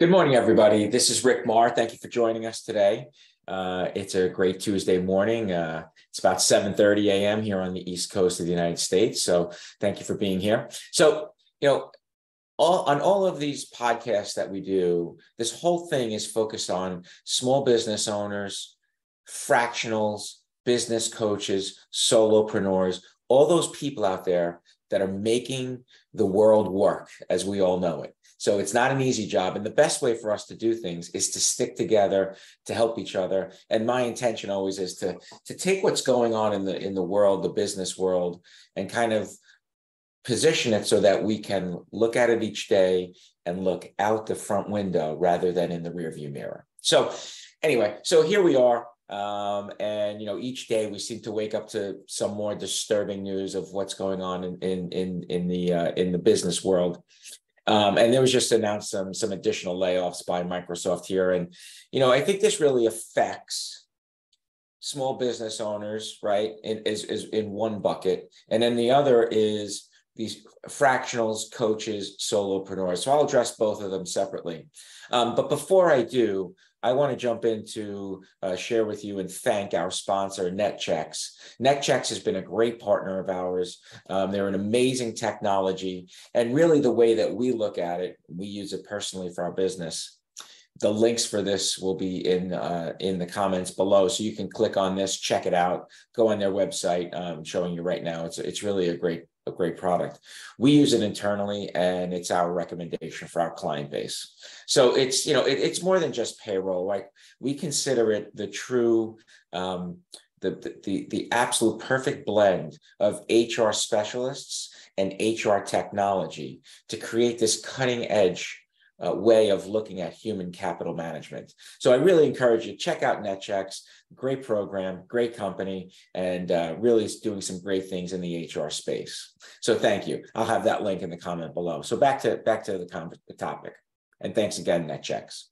Good morning, everybody. This is Rick Marr. Thank you for joining us today. It's a great Tuesday morning. It's about 7:30 a.m. here on the East Coast of the United States. So thank you for being here. So, on all of these podcasts that we do, this whole thing is focused on small business owners, fractionals, business coaches, solopreneurs, all those people out there that are making the world work as we all know it. So it's not an easy job. And the best way for us to do things is to stick together, to help each other. And my intention always is to take what's going on in the world, the business world, and kind of position it so that we can look at it each day and look out the front window rather than in the rearview mirror. So anyway, so here we are. And each day we seem to wake up to some more disturbing news of what's going on in the business world. And there was just announced some additional layoffs by Microsoft here. And, I think this really affects small business owners, right? Is in one bucket. And then the other is these fractionals, coaches, solopreneurs. So I'll address both of them separately. But before I do, I want to jump into share with you and thank our sponsor, NetChecks. NetChecks has been a great partner of ours. They're an amazing technology. And really the way that we look at it, we use it personally for our business. The links for this will be in the comments below. So you can click on this, check it out, go on their website. I'm showing you right now. It's really a great product. We use it internally, and it's our recommendation for our client base. So it's, it's more than just payroll. Like, we consider it the true, the absolute perfect blend of HR specialists and HR technology to create this cutting edge way of looking at human capital management. So I really encourage you to check out NetChecks. Great program, great company, and really is doing some great things in the HR space. So thank you. I'll have that link in the comment below. So back to the topic. And thanks again, NetChecks.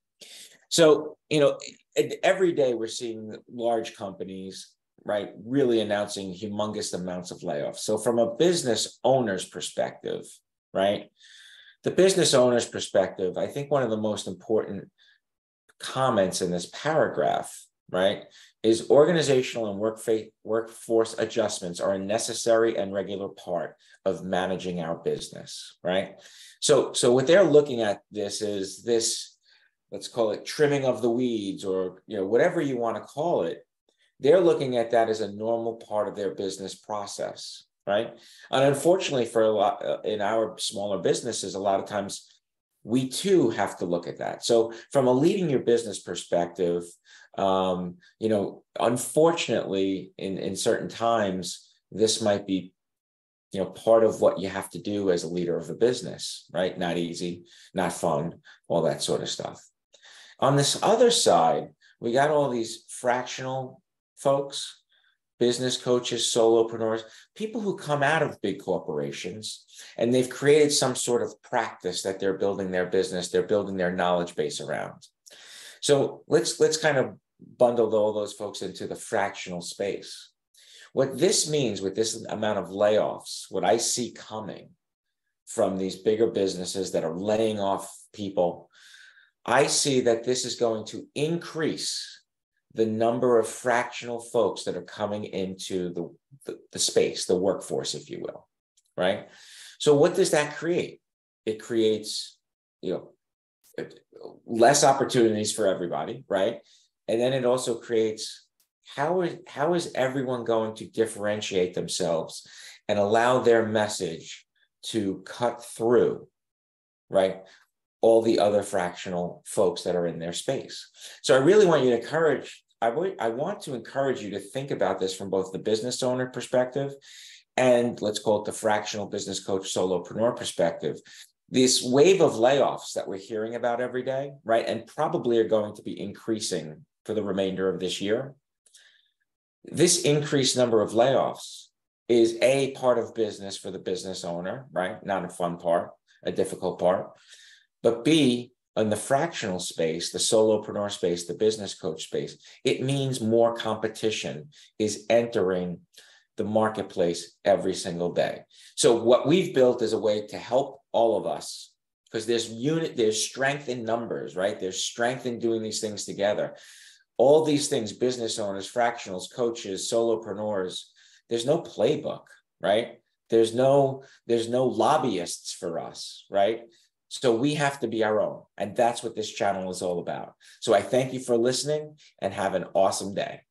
So, every day we're seeing large companies, right, really announcing humongous amounts of layoffs. So from a business owner's perspective, right, the business owner's perspective, I think one of the most important comments in this paragraph, right, is organizational and workforce adjustments are a necessary and regular part of managing our business, right? So what they're looking at this is this, let's call it trimming of the weeds, or whatever you want to call it. They're looking at that as a normal part of their business process. Right. And unfortunately, for a lot in our smaller businesses, a lot of times we too have to look at that. So from a leading your business perspective, unfortunately, in certain times, this might be, part of what you have to do as a leader of a business, right? Not easy, not fun, all that sort of stuff. On this other side, we got all these fractional folks, business coaches, solopreneurs, people who come out of big corporations, and they've created some sort of practice that they're building their business, they're building their knowledge base around. So let's kind of bundle all those folks into the fractional space. What this means with this amount of layoffs, what I see coming from these bigger businesses that are laying off people, I see that this is going to increase the number of fractional folks that are coming into the space, the workforce, if you will, right? So what does that create? It creates, less opportunities for everybody, right? And then it also creates, how is everyone going to differentiate themselves and allow their message to cut through, right, all the other fractional folks that are in their space? So I really want you to I want to encourage you to think about this from both the business owner perspective and, let's call it, the fractional business coach solopreneur perspective. This wave of layoffs that we're hearing about every day, right, and probably are going to be increasing for the remainder of this year. This increased number of layoffs is a part of business for the business owner, right? Not a fun part, a difficult part. But B, in the fractional space, the solopreneur space, the business coach space, it means more competition is entering the marketplace every single day. So what we've built is a way to help all of us because there's strength in numbers, right? There's strength in doing these things together. All these things, business owners, fractionals, coaches, solopreneurs, there's no playbook, right? There's no lobbyists for us, right? So we have to be our own. And that's what this channel is all about. So I thank you for listening and have an awesome day.